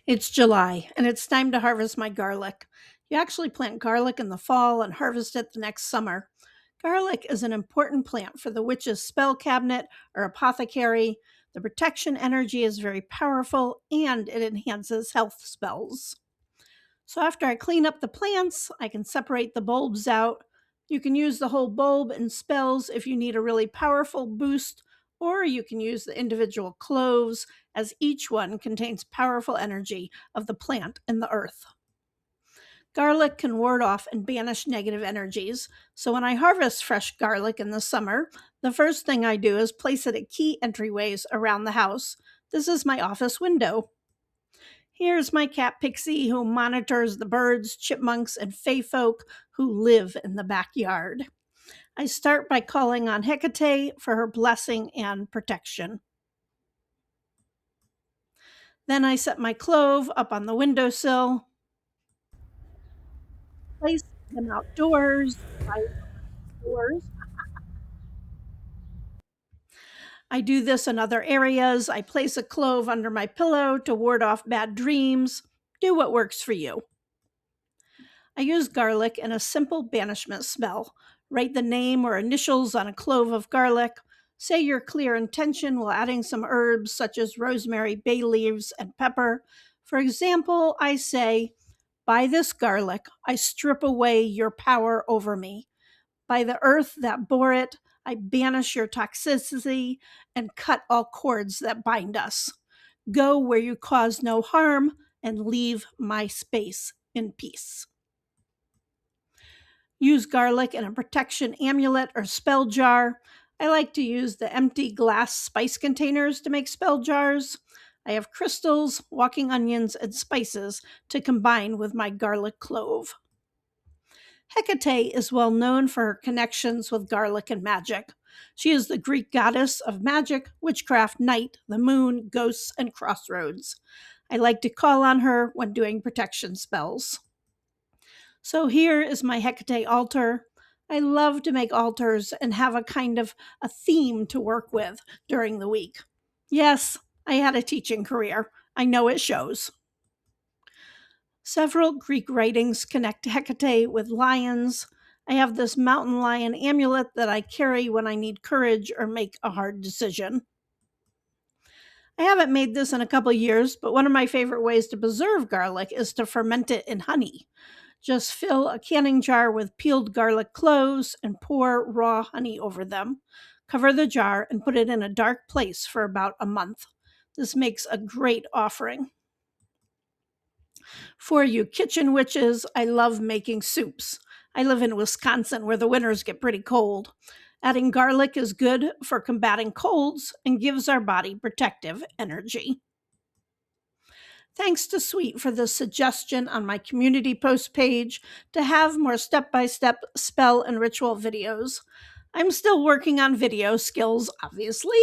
It's July, and it's time to harvest my garlic. You actually plant garlic in the fall and harvest it the next summer. Garlic is an important plant for the witch's spell cabinet or apothecary. The protection energy is very powerful and it enhances health spells. So after I clean up the plants, I can separate the bulbs out. You can use the whole bulb in spells if you need a really powerful boost, or you can use the individual cloves, as each one contains powerful energy of the plant and the earth. Garlic can ward off and banish negative energies, so when I harvest fresh garlic in the summer, the first thing I do is place it at key entryways around the house. This is my office window. Here's my cat Pixie, who monitors the birds, chipmunks, and fey folk who live in the backyard. I start by calling on Hecate for her blessing and protection. Then I set my clove up on the windowsill, place them outdoors, by doors. I do this in other areas. I place a clove under my pillow to ward off bad dreams. Do what works for you. I use garlic in a simple banishment spell. Write the name or initials on a clove of garlic. Say your clear intention while adding some herbs such as rosemary, bay leaves, and pepper. For example, I say, "By this garlic, I strip away your power over me. By the earth that bore it, I banish your toxicity and cut all cords that bind us. Go where you cause no harm and leave my space in peace." Use garlic in a protection amulet or spell jar. I like to use the empty glass spice containers to make spell jars. I have crystals, walking onions, and spices to combine with my garlic clove. Hecate is well known for her connections with garlic and magic. She is the Greek goddess of magic, witchcraft, night, the moon, ghosts, and crossroads. I like to call on her when doing protection spells. So here is my Hecate altar. I love to make altars and have a kind of a theme to work with during the week. Yes, I had a teaching career. I know it shows. Several Greek writings connect Hecate with lions. I have this mountain lion amulet that I carry when I need courage or make a hard decision. I haven't made this in a couple years, but one of my favorite ways to preserve garlic is to ferment it in honey. Just fill a canning jar with peeled garlic cloves and pour raw honey over them. Cover the jar and put it in a dark place for about a month. This makes a great offering. For you kitchen witches, I love making soups. I live in Wisconsin where the winters get pretty cold. Adding garlic is good for combating colds and gives our body protective energy. Thanks to Sweet for the suggestion on my community post page to have more step-by-step spell and ritual videos. I'm still working on video skills, obviously,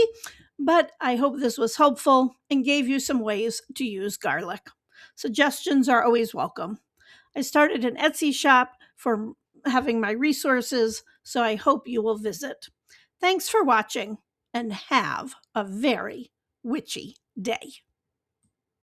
but I hope this was helpful and gave you some ways to use garlic. Suggestions are always welcome. I started an Etsy shop for having my resources, so I hope you will visit. Thanks for watching and have a very witchy day.